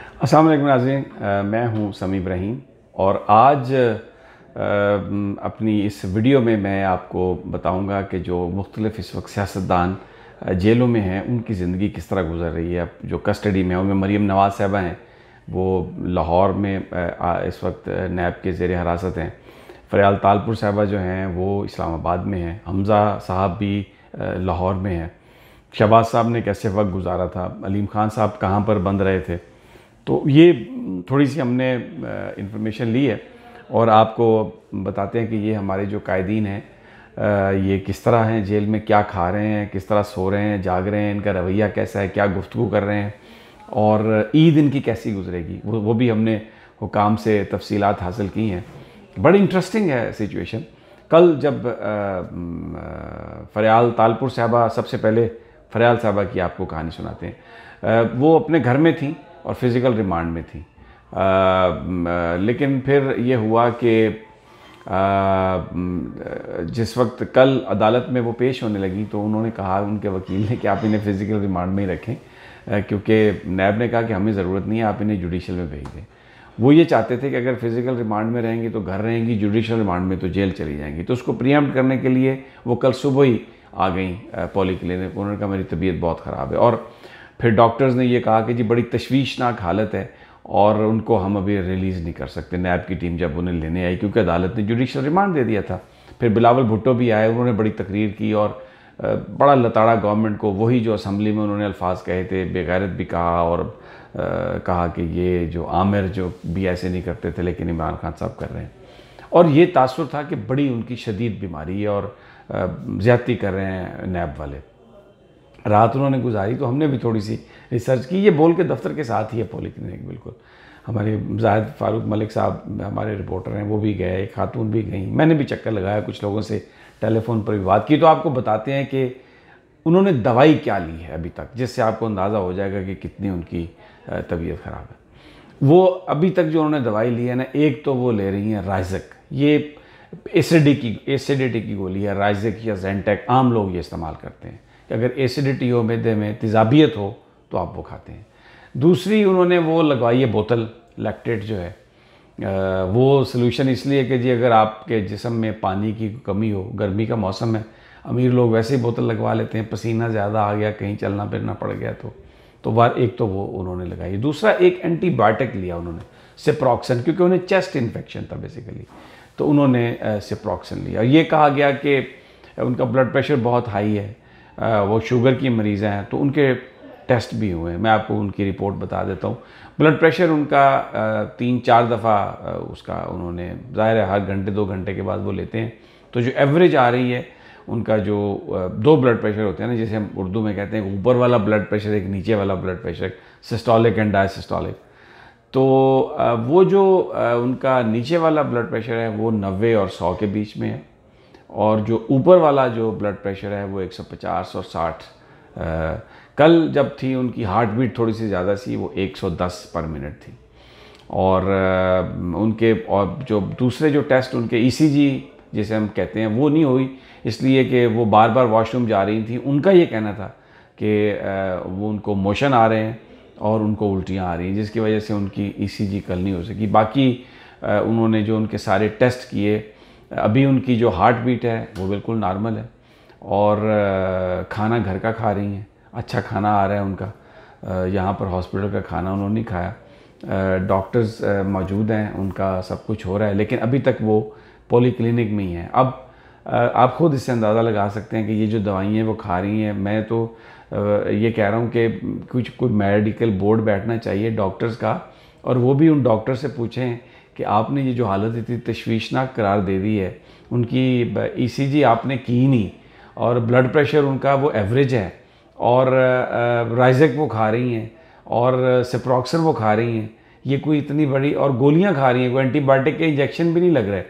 अस्सलाम वालेकुम नाज़रीन, मैं हूं समी इब्राहीम और आज अपनी इस वीडियो में मैं आपको बताऊंगा कि जो मुख्तलिफ़ इस वक्त सियासतदान जेलों में हैं उनकी ज़िंदगी किस तरह गुजर रही है। अब जो कस्टडी में है उनमें मरीम नवाज़ साहबा हैं, वो लाहौर में इस वक्त नैब के ज़ेर हिरासत हैं। फ़रियाल तालपुर साहबा जो हैं वो इस्लामाबाद में हैं। हमज़ा साहब भी लाहौर में हैं। शहबाज साहब ने कैसे वक्त गुजारा था, अलीम ख़ान साहब कहाँ पर बंद रहे थे, तो ये थोड़ी सी हमने इंफॉर्मेशन ली है और आपको बताते हैं कि ये हमारे जो कायदीन हैं ये किस तरह हैं, जेल में क्या खा रहे हैं, किस तरह सो रहे हैं, जाग रहे हैं, इनका रवैया कैसा है, क्या गुफ्तगू कर रहे हैं और ईद इनकी कैसी गुजरेगी, वो भी हमने हुकाम से तफसीलात हासिल की हैं। बड़ी इंटरेस्टिंग है सिचुएशन। कल जब फ़रियाल तालपुर साहबा, सबसे पहले फ़रियाल साहबा की आपको कहानी सुनाते हैं। वो अपने घर में थी और फिज़िकल रिमांड में थी, लेकिन फिर ये हुआ कि जिस वक्त कल अदालत में वो पेश होने लगी तो उन्होंने कहा, उनके वकील ने, कि आप इन्हें फ़िज़िकल रिमांड में ही रखें, क्योंकि नैब ने कहा कि हमें ज़रूरत नहीं है, आप इन्हें जुडिशल में भेज दें। वो ये चाहते थे कि अगर फिज़िकल रिमांड में रहेंगी तो घर रहेंगी, जुडिशल रिमांड में तो जेल चली जाएंगी। तो उसको प्रीएम्प्ट करने के लिए वो कल सुबह ही आ गई पॉली क्लिनिक। उन्होंने कहा मेरी तबीयत बहुत ख़राब है, और फिर डॉक्टर्स ने ये कहा कि जी बड़ी तशवीशनाक हालत है और उनको हम अभी रिलीज़ नहीं कर सकते। नैब की टीम जब उन्हें लेने आई, क्योंकि अदालत ने जुडिशल रिमांड दे दिया था। फिर बिलावल भुट्टो भी आए, उन्होंने बड़ी तकरीर की और बड़ा लताड़ा गवर्नमेंट को, वही जो असम्बली में उन्होंने अल्फाज कहे थे, बेगैरत भी कहा और कहा कि ये जो आमिर जो भी ऐसे नहीं करते थे लेकिन इमरान खान साहब कर रहे हैं। और ये तासुर था कि बड़ी उनकी शदीद बीमारी है और ज़्यादती कर रहे हैं नैब वाले। रात उन्होंने गुजारी तो हमने भी थोड़ी सी रिसर्च की। ये बोल के दफ्तर के साथ ही है पॉली क्लिनिक, बिल्कुल। हमारे जाहिद फारूक मलिक साहब हमारे रिपोर्टर हैं, वो भी गए, एक खातून भी गई, मैंने भी चक्कर लगाया, कुछ लोगों से टेलीफोन पर भी बात की। तो आपको बताते हैं कि उन्होंने दवाई क्या ली है अभी तक, जिससे आपको अंदाज़ा हो जाएगा कि कितनी उनकी तबीयत ख़राब है। वो अभी तक जो उन्होंने दवाई ली है ना, एक तो वो ले रही हैं राइज़क, ये एसिडिटी की गोली है। राइज़क या जेंटेक आम लोग ये इस्तेमाल करते हैं कि अगर एसिडिटी हो, मैदे में तेज़ाबियत हो तो आप वो खाते हैं। दूसरी उन्होंने वो लगवाई है बोतल, लैक्टेट जो है, वो सलूशन इसलिए कि जी अगर आपके जिस्म में पानी की कमी हो, गर्मी का मौसम है, अमीर लोग वैसे ही बोतल लगवा लेते हैं, पसीना ज़्यादा आ गया, कहीं चलना फिरना पड़ गया तो बार एक तो वो उन्होंने लगाई। दूसरा एक एंटीबायोटिक लिया उन्होंने, सिप्रोक्सन, क्योंकि उन्हें चेस्ट इन्फेक्शन था बेसिकली, तो उन्होंने सिप्रोक्सन लिया। ये कहा गया कि उनका ब्लड प्रेशर बहुत हाई है, वो शुगर की मरीज़ हैं, तो उनके टेस्ट भी हुए हैं। मैं आपको उनकी रिपोर्ट बता देता हूँ। ब्लड प्रेशर उनका 3-4 दफ़ा उसका उन्होंने, ज़ाहिर है हर घंटे 2 घंटे के बाद वो लेते हैं, तो जो एवरेज आ रही है उनका, जो 2 ब्लड प्रेशर होते हैं ना, जैसे हम उर्दू में कहते हैं, ऊपर वाला ब्लड प्रेशर, एक नीचे वाला blood pressure, systolic and diastolic. तो वो जो उनका नीचे वाला ब्लड प्रेशर है वो 90 और 100 के बीच में है, और जो ऊपर वाला जो ब्लड प्रेशर है वो 150 और 60। कल जब थी उनकी हार्ट बीट थोड़ी सी ज़्यादा सी, वो 110 पर मिनट थी। और उनके और जो दूसरे जो टेस्ट उनके ईसीजी जैसे हम कहते हैं वो नहीं हुई, इसलिए कि वो बार बार वॉशरूम जा रही थी। उनका ये कहना था कि वो उनको मोशन आ रहे हैं और उनको उल्टियाँ आ रही हैं, जिसकी वजह से उनकी ईसीजी कल नहीं हो सकी। बाकी उन्होंने जो उनके सारे टेस्ट किए, अभी उनकी जो हार्ट बीट है वो बिल्कुल नॉर्मल है, और खाना घर का खा रही हैं, अच्छा खाना आ रहा है उनका। यहाँ पर हॉस्पिटल का खाना उन्होंने नहीं खाया। डॉक्टर्स मौजूद हैं, उनका सब कुछ हो रहा है, लेकिन अभी तक वो पॉली क्लिनिक में ही हैं। अब आप ख़ुद इससे अंदाज़ा लगा सकते हैं कि ये जो दवाइयाँ वो खा रही हैं, मैं तो ये कह रहा हूँ कि कोई मेडिकल बोर्ड बैठना चाहिए डॉक्टर्स का, और वो भी उन डॉक्टर से पूछें कि आपने ये जो हालत इतनी तशवीशनाक करार दे दी है, उनकी ईसीजी आपने की नहीं, और ब्लड प्रेशर उनका वो एवरेज है, और राइज़क वो खा रही हैं, और सिप्रोक्सन वो खा रही हैं, ये कोई इतनी बड़ी, और गोलियां खा रही हैं, कोई एंटीबायोटिक के इंजेक्शन भी नहीं लग रहे।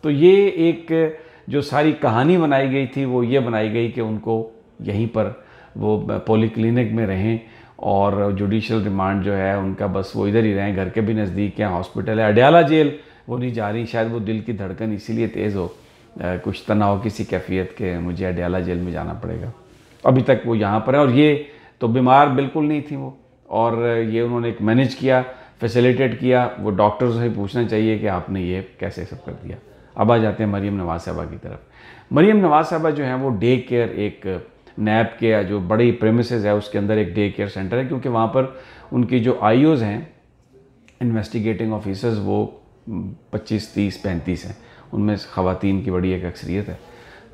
तो ये एक जो सारी कहानी बनाई गई थी वो ये बनाई गई कि उनको यहीं पर वो पॉली क्लिनिक में रहें, और जुडिशल रिमांड जो है उनका बस वो इधर ही रहें, घर के भी नज़दीक हैं, हॉस्पिटल है। अडयाला जेल वो नहीं जा रही, शायद वो दिल की धड़कन इसीलिए तेज़ हो, कुछ तनाव किसी कैफियत के, मुझे अडयाला जेल में जाना पड़ेगा। अभी तक वो यहाँ पर है, और ये तो बीमार बिल्कुल नहीं थी वो, और ये उन्होंने एक मैनेज किया, फैसिलिटेट किया। वो डॉक्टर्स से पूछना चाहिए कि आपने ये कैसे सब कर दिया। अब आ जाते हैं मरीम नवाज़ साहबा की तरफ। मरीम नवाज़ साहबा जो हैं वो डे केयर, एक नैब के जो बड़ी प्रेमिसेस है उसके अंदर एक डे केयर सेंटर है, क्योंकि वहाँ पर उनकी जो आईओज़ हैं, इन्वेस्टिगेटिंग ऑफिसर्स, वो 25, 30, 35 हैं। उनमें ख़वातीन की बड़ी एक अक्सरियत है।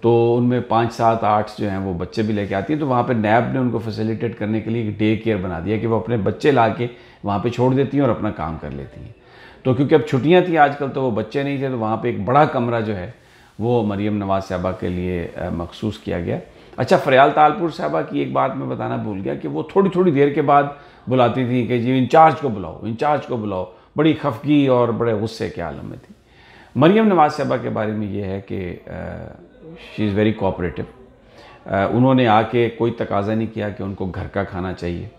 तो उनमें 5, 7, 8 जो हैं वो बच्चे भी लेके आती हैं। तो वहाँ पे नैब ने उनको फैसिलिटेट करने के लिए एक डे केयर बना दिया कि वो अपने बच्चे ला के वहाँ पे छोड़ देती हैं और अपना काम कर लेती हैं। तो क्योंकि अब छुट्टियाँ थी आजकल, तो वो बच्चे नहीं थे, तो वहाँ पे एक बड़ा कमरा जो है वो मरीम नवाज़ साहबा के लिए मखसूस किया गया। अच्छा, फ़रियाल तालपुर साहबा की एक बात मैं बताना भूल गया कि वो थोड़ी थोड़ी देर के बाद बुलाती थी कि जी इंचार्ज को बुलाओ, इंचार्ज को बुलाओ। बड़ी खफगी और बड़े गुस्से के आलम में थी। मरीम नवाज़ साहबा के बारे में ये है कि शी इज़ वेरी कोऑपरेटिव। उन्होंने आके कोई तकाजा नहीं किया कि उनको घर का खाना चाहिए।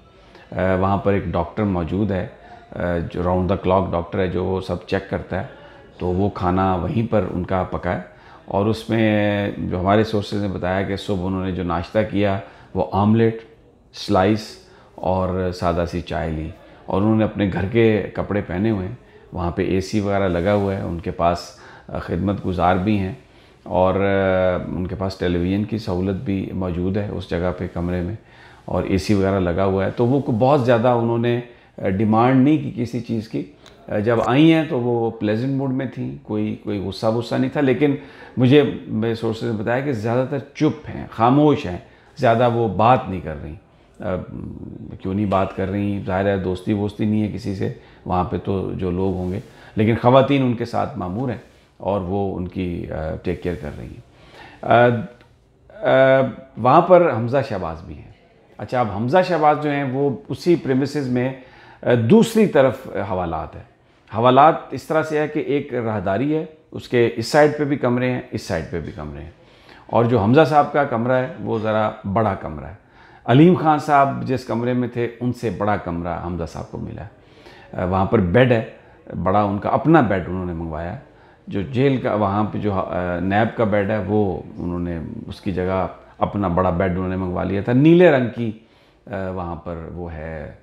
वहाँ पर एक डॉक्टर मौजूद है, जो राउंड द क्लॉक डॉक्टर है, जो वो सब चेक करता है। तो वो खाना वहीं पर उनका पका है। और उसमें जो हमारे सोर्सेज ने बताया कि सुबह उन्होंने जो नाश्ता किया वो आमलेट, स्लाइस और सादा सी चाय ली। और उन्होंने अपने घर के कपड़े पहने हुए हैं। वहाँ पे एसी वगैरह लगा हुआ है, उनके पास खिदमत गुजार भी हैं और उनके पास टेलीविज़न की सहूलत भी मौजूद है उस जगह पे कमरे में, और एसी वगैरह लगा हुआ है। तो वो बहुत ज़्यादा उन्होंने डिमांड नहीं की किसी चीज़ की। जब आई हैं तो वो प्लेजेंट मूड में थी, कोई गुस्सा वुस्सा नहीं था। लेकिन मुझे मेरे सोर्सेज ने बताया कि ज़्यादातर चुप हैं, खामोश हैं, ज़्यादा वो बात नहीं कर रही। क्यों नहीं बात कर रही? ज़ाहिर है दोस्ती वोस्ती नहीं है किसी से वहाँ पे, तो जो लोग होंगे, लेकिन ख़वातीन उनके साथ मामूर हैं और वो उनकी टेक केयर कर रही हैं। वहाँ पर हमज़ा शहबाज भी हैं। अच्छा, अब हमज़ा शहबाज जो हैं वो उसी प्रेमिसेस में दूसरी तरफ हवालात है। हवालात इस तरह से है कि एक राहदारी है, उसके इस साइड पे भी कमरे हैं, इस साइड पे भी कमरे हैं। और जो हमज़ा साहब का कमरा है वो ज़रा बड़ा कमरा है। अलीम खान साहब जिस कमरे में थे उनसे बड़ा कमरा हमज़ा साहब को मिला है। वहाँ पर बेड है बड़ा, उनका अपना बेड उन्होंने मंगवाया। जो जेल का वहाँ पे जो नैब का बेड है वो उन्होंने उसकी जगह अपना बड़ा बेड उन्होंने मंगवा लिया था। नीले रंग की वहाँ पर वो है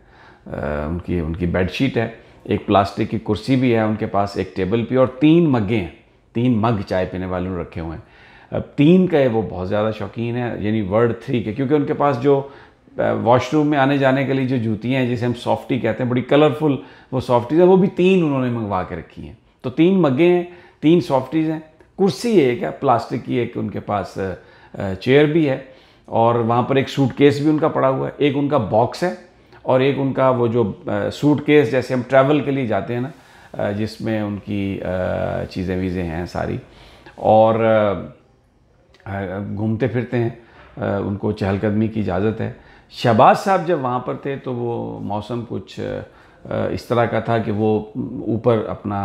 उनकी बेडशीट है। एक प्लास्टिक की कुर्सी भी है उनके पास, एक टेबल पे, और 3 मग्गे हैं, 3 मग चाय पीने वाले रखे हुए हैं। अब 3 का वो बहुत ज़्यादा शौकीन है, यानी वर्ड 3 के, क्योंकि उनके पास जो वॉशरूम में आने जाने के लिए जो जूतियाँ हैं जिसे हम सॉफ्टी कहते हैं, बड़ी कलरफुल वो सॉफ्टीज़ है, वो भी 3 उन्होंने मंगवा के रखी हैं। तो 3 मग्गे हैं, 3 सॉफ्टीज़ हैं, कुर्सी एक है प्लास्टिक की, एक उनके पास चेयर भी है, और वहाँ पर एक सूटकेस भी उनका पड़ा हुआ है, एक उनका बॉक्स है, और एक उनका वो जो सूटकेस जैसे हम ट्रैवल के लिए जाते हैं ना, जिसमें उनकी चीज़ें वीज़ें हैं सारी, और घूमते फिरते हैं, उनको चहलकदमी की इजाज़त है। शहबाज साहब जब वहाँ पर थे तो वो मौसम कुछ इस तरह का था कि वो ऊपर अपना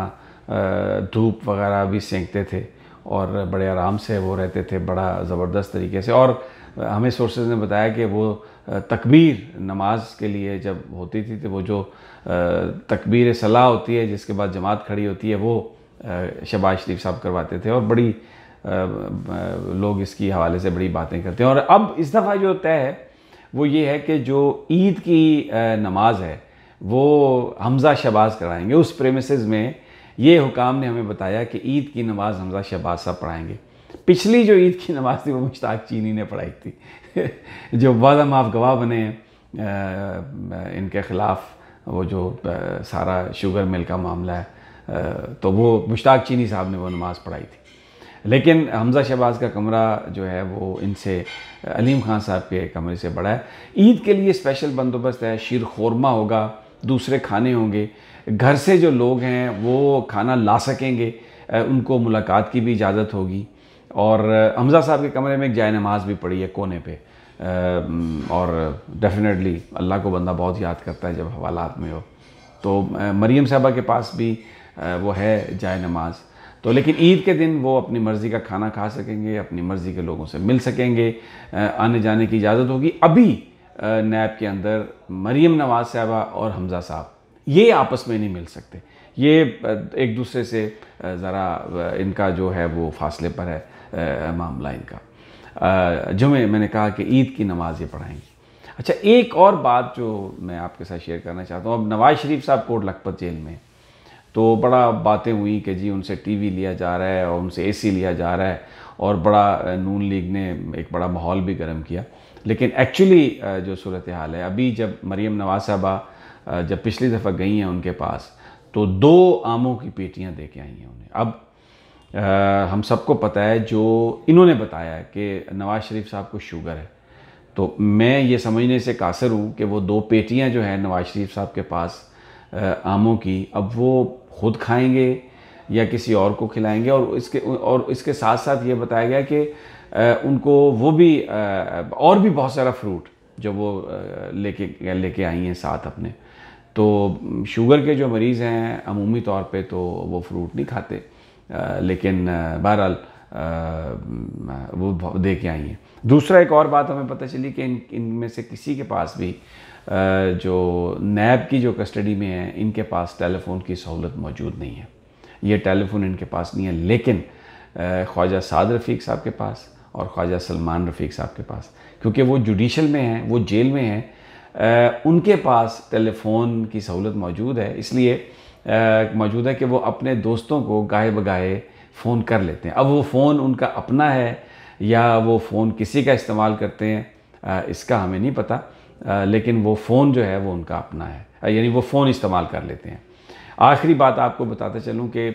धूप वगैरह भी सेंकते थे और बड़े आराम से वो रहते थे, बड़ा ज़बरदस्त तरीके से। और हमें सोर्सेज ने बताया कि वो तकबीर नमाज के लिए जब होती थी तो वो जो तकबीर सलाह होती है जिसके बाद जमात खड़ी होती है, वो शहबाज शरीफ साहब करवाते थे, और बड़ी लोग इसकी हवाले से बड़ी बातें करते हैं। और अब इस दफ़ा जो तय है वो ये है कि जो ईद की नमाज है वो हमज़ा शहबाज कराएंगे। उस प्रेमिसेस में ये हुकाम ने हमें बताया कि ईद की नमाज हमज़ा शहबाज साहब पढ़ाएंगे। पिछली जो ईद की नमाज थी वो मुश्ताक चीनी ने पढ़ाई थी जो बाद हम आप गवाह बने हैं इनके ख़िलाफ़, वो जो सारा शुगर मिल का मामला है, तो वो मुश्ताक चीनी साहब ने वो नमाज़ पढ़ाई थी। लेकिन हमज़ा शहबाज का कमरा जो है वो इनसे अलीम खान साहब के कमरे से बड़ा है। ईद के लिए स्पेशल बंदोबस्त है, शीर खोरमा होगा, दूसरे खाने होंगे, घर से जो लोग हैं वो खाना ला सकेंगे, उनको मुलाकात की भी इजाज़त होगी। और हमज़ा साहब के कमरे में एक जाए नमाज भी पड़ी है कोने पे, और डेफिनेटली अल्लाह को बंदा बहुत याद करता है जब हवालात में हो। तो मरीम साहबा के पास भी वो है जाए नमाज। तो लेकिन ईद के दिन वो अपनी मर्ज़ी का खाना खा सकेंगे, अपनी मर्ज़ी के लोगों से मिल सकेंगे, आने जाने की इजाज़त होगी। अभी नैब के अंदर मरीम नवाज़ साहबा और हमज़ा साहब ये आपस में नहीं मिल सकते, ये एक दूसरे से ज़रा इनका जो है वो फासले पर है मामला इनका। जुमे मैंने कहा कि ईद की नमाज ये पढ़ाएंगी। अच्छा, एक और बात जो मैं आपके साथ शेयर करना चाहता हूँ, अब नवाज़ शरीफ साहब कोट लखपत जेल में, तो बड़ा बातें हुई कि जी उनसे टीवी लिया जा रहा है और उनसे एसी लिया जा रहा है, और बड़ा नून लीग ने एक बड़ा माहौल भी गर्म किया। लेकिन एक्चुअली जो सूरत हाल है, अभी जब मरीम नवाज साहबा जब पिछली दफ़ा गई हैं उनके पास, तो 2 आमों की पेटियां दे के आई हैं उन्हें। अब हम सबको पता है, जो इन्होंने बताया है कि नवाज़ शरीफ साहब को शुगर है, तो मैं ये समझने से कासर हूँ कि वो 2 पेटियां जो है नवाज़ शरीफ साहब के पास आमों की, अब वो खुद खाएंगे या किसी और को खिलाएंगे। और इसके साथ साथ ये बताया गया कि उनको वो भी और भी बहुत सारा फ्रूट जो वो लेके आई हैं साथ अपने। तो शुगर के जो मरीज़ हैं अमूमी तौर पे तो वो फ्रूट नहीं खाते, लेकिन बहरहाल वो दे के आई हैं। दूसरा, एक और बात हमें पता चली कि इनमें से किसी के पास भी जो नैब की जो कस्टडी में है, इनके पास टेलीफोन की सहूलत मौजूद नहीं है। ये टेलीफोन इनके पास नहीं है, लेकिन ख्वाजा साद रफ़ीक साहब के पास और ख्वाजा सलमान रफ़ीक साहब के पास, क्योंकि वो जुडिशल में हैं, वो जेल में हैं, उनके पास टेलीफोन की सहूलत मौजूद है। इसलिए मौजूद है कि वो अपने दोस्तों को गाहे बगाहे फ़ोन कर लेते हैं। अब वो फ़ोन उनका अपना है या वो फ़ोन किसी का इस्तेमाल करते हैं, इसका हमें नहीं पता, लेकिन वो फ़ोन जो है वो उनका अपना है, यानी वो फ़ोन इस्तेमाल कर लेते हैं। आखिरी बात आपको बताते चलूँ कि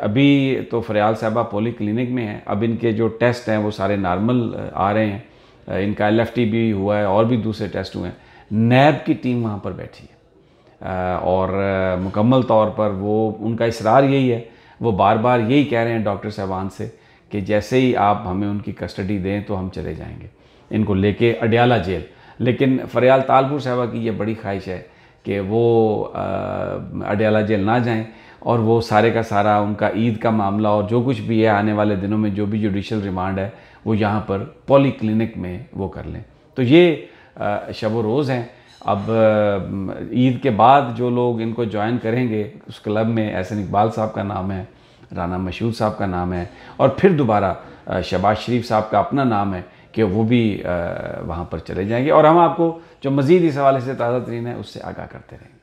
अभी तो फरियाल साहबा पॉली क्लिनिक में हैं। अब इनके जो टेस्ट हैं वो सारे नॉर्मल आ रहे हैं, इनका LFT भी हुआ है और भी दूसरे टेस्ट हुए हैं। नैब की टीम वहाँ पर बैठी है और मुकम्मल तौर पर वो, उनका इसरार यही है, वो बार बार यही कह रहे हैं डॉक्टर साहबान से कि जैसे ही आप हमें उनकी कस्टडी दें तो हम चले जाएंगे इनको लेके अडियाला जेल। लेकिन फरियाल तालपुर साहबा की ये बड़ी ख्वाहिश है कि वो अडियाला जेल ना जाएं और वो सारे का सारा उनका ईद का मामला और जो कुछ भी है आने वाले दिनों में जो भी जुडिशल रिमांड है वो यहाँ पर पॉली क्लिनिक में वो कर लें। तो ये शब रोज़ हैं। अब ईद के बाद जो लोग इनको ज्वाइन करेंगे उस क्लब में, एहसन इकबाल साहब का नाम है, राना मशहूद साहब का नाम है, और फिर दोबारा शहबाज शरीफ साहब का अपना नाम है कि वो भी वहाँ पर चले जाएंगे। और हम आपको जो मज़ीद इस हवाले से ताज़ा तरीन है उससे आगाह करते रहेंगे।